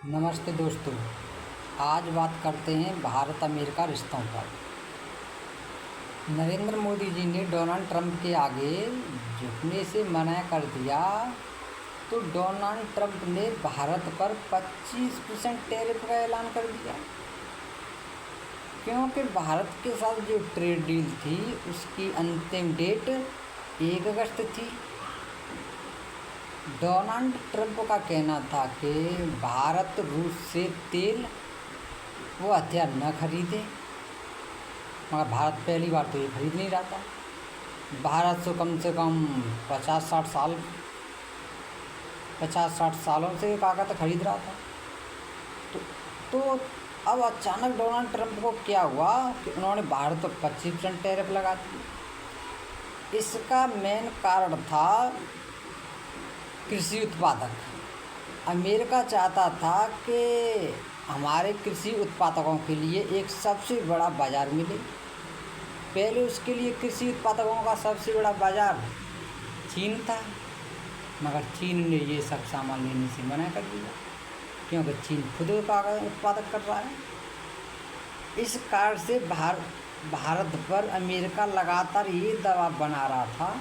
नमस्ते दोस्तों। आज बात करते हैं भारत अमेरिका रिश्तों पर। नरेंद्र मोदी जी ने डोनाल्ड ट्रंप के आगे झुकने से मना कर दिया, तो डोनाल्ड ट्रंप ने भारत पर 25% टैरिफ का ऐलान कर दिया, क्योंकि भारत के साथ जो ट्रेड डील थी उसकी अंतिम डेट 1 अगस्त थी। डोनाल्ड ट्रंप का कहना था कि भारत रूस से तेल वो हथियार न खरीदे, मगर भारत पहली बार तो ये खरीद नहीं रहा था। भारत से कम 50-60 सालों से कागज़ खरीद रहा था। तो अब अचानक डोनाल्ड ट्रंप को क्या हुआ कि उन्होंने भारत पर 25% टैरिफ लगा दी। इसका मेन कारण था कृषि उत्पादक। अमेरिका चाहता था कि हमारे कृषि उत्पादकों के लिए एक सबसे बड़ा बाज़ार मिले। पहले उसके लिए कृषि उत्पादकों का सबसे बड़ा बाज़ार चीन था, मगर चीन ने ये सब सामान लेने से मना कर दिया, क्योंकि चीन खुद उत्पादक कर रहा है। इस कारण से भारत पर अमेरिका लगातार ये दबाव बना रहा था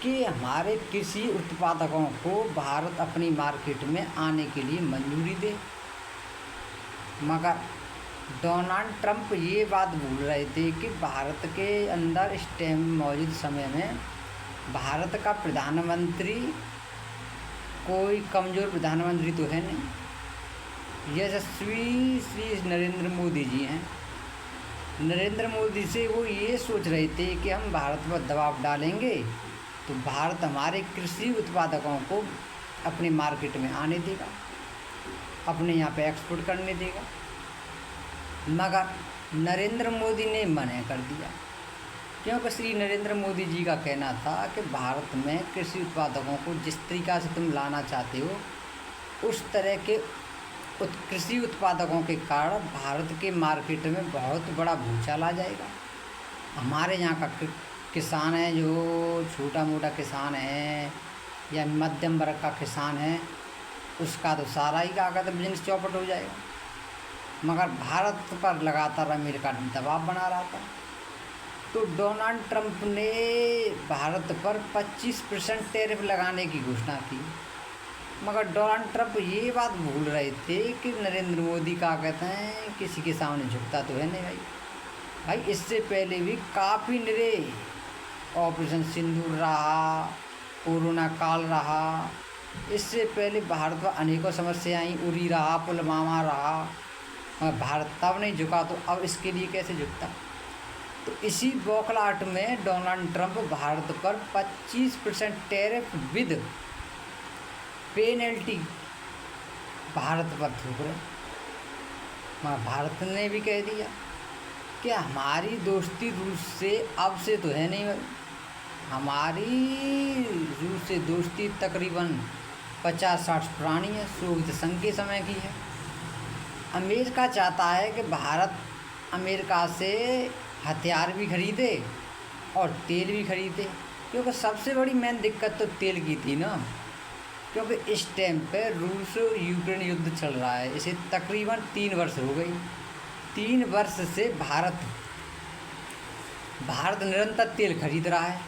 कि हमारे कृषि उत्पादकों को भारत अपनी मार्केट में आने के लिए मंजूरी दे। मगर डोनाल्ड ट्रंप ये बात भूल रहे थे कि भारत के अंदर इस टाइम मौजूद समय में भारत का प्रधानमंत्री कोई कमज़ोर प्रधानमंत्री तो है नहीं। यशस्वी श्री नरेंद्र मोदी जी हैं। नरेंद्र मोदी से वो ये सोच रहे थे कि हम भारत पर दबाव डालेंगे तो भारत हमारे कृषि उत्पादकों को अपने मार्केट में आने देगा, अपने यहाँ पे एक्सपोर्ट करने देगा। मगर नरेंद्र मोदी ने मना कर दिया, क्योंकि श्री नरेंद्र मोदी जी का कहना था कि भारत में कृषि उत्पादकों को जिस तरीक़ा से तुम लाना चाहते हो उस तरह के कृषि उत्पादकों के कारण भारत के मार्केट में बहुत बड़ा भूचाल आ जाएगा। हमारे यहाँ का किसान है, जो छोटा मोटा किसान है या मध्यम वर्ग का किसान है, उसका तो सारा ही कागज़ बिजनेस चौपट हो जाएगा। मगर भारत पर लगातार अमेरिका दबाव बना रहा था, तो डोनाल्ड ट्रंप ने भारत पर 25% टैरिफ लगाने की घोषणा की। मगर डोनाल्ड ट्रंप ये बात भूल रहे थे कि नरेंद्र मोदी का कहते हैं किसी के सामने झुकता तो है नहीं भाई। इससे पहले भी काफ़ी निरे ऑपरेशन सिंदूर रहा, कोरोना काल रहा, इससे पहले भारत पर अनेकों समस्याएं आई, उरी रहा, पुलवामा रहा, मगर भारत तब नहीं झुका, तो अब इसके लिए कैसे झुकता। तो इसी बौखलाहट में डोनाल्ड ट्रंप भारत पर 25% टैरिफ विद पेनल्टी भारत पर थूक रहे। मगर भारत ने भी कह दिया कि हमारी दोस्ती रूस से अब से तो है नहीं, हमारी रूस से दोस्ती तकरीबन 50-60 पुरानी है, सोवियत संघ के समय की है। अमेरिका चाहता है कि भारत अमेरिका से हथियार भी खरीदे और तेल भी खरीदे, क्योंकि सबसे बड़ी मेन दिक्कत तो तेल की थी ना, क्योंकि इस टाइम पे रूस यूक्रेन युद्ध चल रहा है। इसे तकरीबन 3 वर्ष हो गई। 3 वर्ष से भारत निरंतर तेल खरीद रहा है,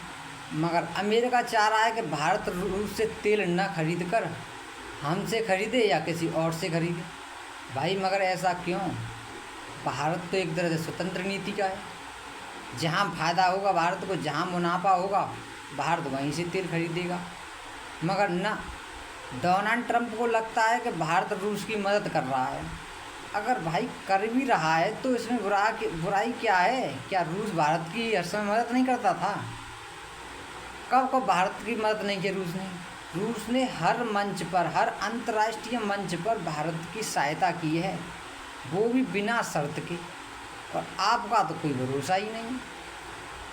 मगर अमेरिका चाह रहा है कि भारत रूस से तेल न खरीद कर हमसे खरीदे या किसी और से खरीदे। भाई मगर ऐसा क्यों? भारत तो एक तरह से स्वतंत्र नीति का है। जहाँ फ़ायदा होगा भारत को, जहाँ मुनाफा होगा भारत वहीं से तेल खरीदेगा। मगर न, डोनाल्ड ट्रंप को लगता है कि भारत रूस की मदद कर रहा है। अगर भाई कर भी रहा है तो इसमें बुराई क्या है? क्या रूस भारत की हर समय मदद नहीं करता था? कब भारत की मदद नहीं की रूस ने हर मंच पर, हर अंतर्राष्ट्रीय मंच पर भारत की सहायता की है, वो भी बिना शर्त के। और आपका तो कोई भरोसा ही नहीं।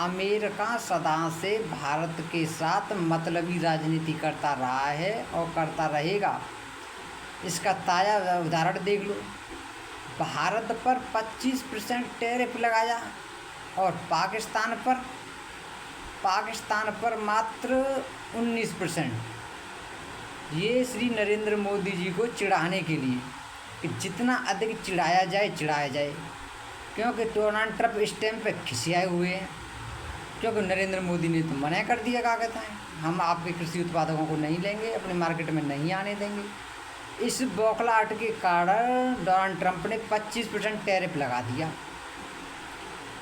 अमेरिका सदा से भारत के साथ मतलबी राजनीति करता रहा है और करता रहेगा। इसका ताज़ा उदाहरण देख लो। भारत पर 25% टैरिफ लगाया और पाकिस्तान पर मात्र 19%। ये श्री नरेंद्र मोदी जी को चिढ़ाने के लिए कि जितना अधिक चिढ़ाया जाए, क्योंकि डोनाल्ड ट्रंप इस टाइम पे खिसियाए हुए हैं, क्योंकि नरेंद्र मोदी ने तो मना कर दिया, क्या कहता है, हम आपके कृषि उत्पादकों को नहीं लेंगे, अपने मार्केट में नहीं आने देंगे। इस बौखलाहट के कारण डोनाल्ड ट्रंप ने 25% टैरिफ लगा दिया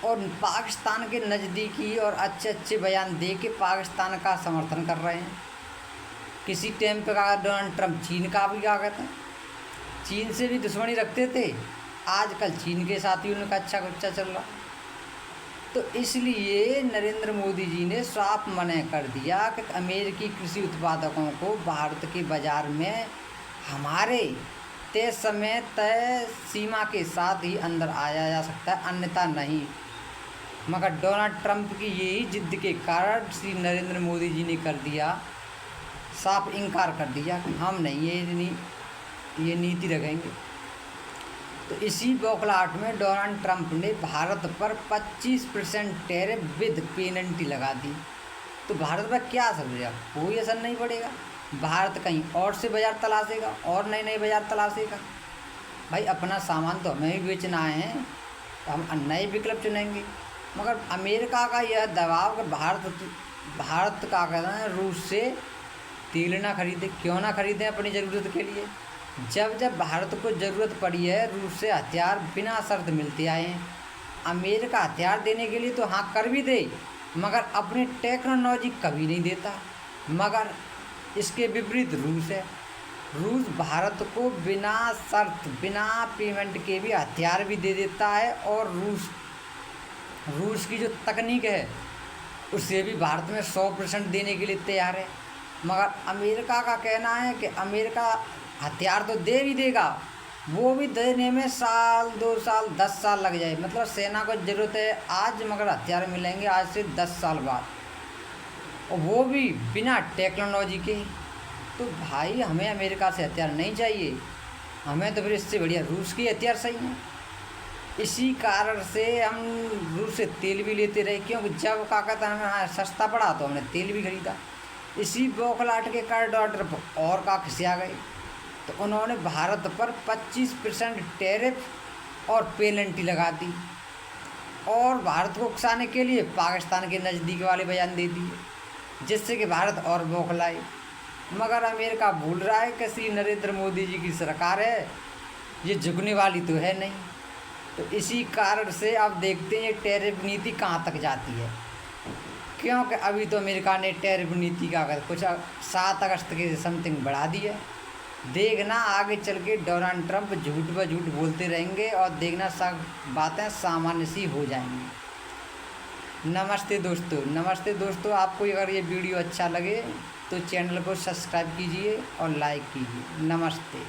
और पाकिस्तान के नज़दीकी और अच्छे अच्छे बयान दे के पाकिस्तान का समर्थन कर रहे हैं। किसी टाइम पे कहा डोनाल्ड ट्रंप चीन का भी, क्या कहते हैं, चीन से भी दुश्मनी रखते थे, आजकल चीन के साथ ही उनका अच्छा खर्चा चल रहा। तो इसलिए नरेंद्र मोदी जी ने साफ मना कर दिया कि अमेरिकी कृषि उत्पादकों को भारत के बाज़ार में हमारे तय समय तय सीमा के साथ ही अंदर आया जा सकता है, अन्यथा नहीं। मगर डोनाल्ड ट्रंप की यही जिद के कारण श्री नरेंद्र मोदी जी ने कर दिया, साफ इनकार कर दिया कि हम नहीं ये नीति रखेंगे। तो इसी बौखलाहट में डोनाल्ड ट्रंप ने भारत पर 25% टैरिफ विद पेनल्टी लगा दी। तो भारत पर क्या असर पड़ेगा? कोई असर नहीं पड़ेगा। भारत कहीं और से बाज़ार तलाशेगा और नए नए बाज़ार तलाशेगा। भाई अपना सामान तो हमें भी बेचना है, तो हम नए विकल्प चुनेंगे। मगर अमेरिका का यह दबाव कि भारत का कहना है रूस से तेल ना खरीदे, क्यों ना खरीदें अपनी ज़रूरत के लिए, जब भारत को ज़रूरत पड़ी है रूस से हथियार बिना शर्त मिलते आए हैं। अमेरिका हथियार देने के लिए तो हाँ कर भी दे, मगर अपनी टेक्नोलॉजी कभी नहीं देता। मगर इसके विपरीत रूस है, रूस भारत को बिना शर्त बिना पेमेंट के भी हथियार भी दे देता है, और रूस की जो तकनीक है उससे भी भारत में 100% देने के लिए तैयार है। मगर अमेरिका का कहना है कि अमेरिका हथियार तो दे भी देगा, वो भी देने में साल 2 साल 10 साल लग जाए। मतलब सेना को ज़रूरत है आज, मगर हथियार मिलेंगे आज से 10 साल बाद, और वो भी बिना टेक्नोलॉजी के। तो भाई हमें अमेरिका से हथियार नहीं चाहिए, हमें तो फिर इससे बढ़िया रूस के हथियार सही हैं। इसी कारण से हम रूस से तेल भी लेते रहे, क्योंकि जब क्या कहता है हमें सस्ता पड़ा तो हमने तेल भी खरीदा। इसी बौखलाहट के कारण डॉलर और का खिसिया गए, तो उन्होंने भारत पर 25% टैरिफ और पेनल्टी लगा दी, और भारत को उकसाने के लिए पाकिस्तान के नज़दीक वाले बयान दे दिए, जिससे कि भारत और बौखलाए। मगर अमेरिका भूल रहा है कि श्री नरेंद्र मोदी जी की सरकार है, ये झुकने वाली तो है नहीं। तो इसी कारण से आप देखते हैं ये टैरिफ नीति कहाँ तक जाती है, क्योंकि अभी तो अमेरिका ने टैरिफ नीति का कुछ 7 अगस्त के समथिंग बढ़ा दी है। देखना आगे चल के डोनाल्ड ट्रंप झूठ ब झूठ बोलते रहेंगे, और देखना सब बातें सामान्य सी हो जाएंगी। नमस्ते दोस्तों, आपको अगर ये वीडियो अच्छा लगे तो चैनल को सब्सक्राइब कीजिए और लाइक कीजिए। नमस्ते।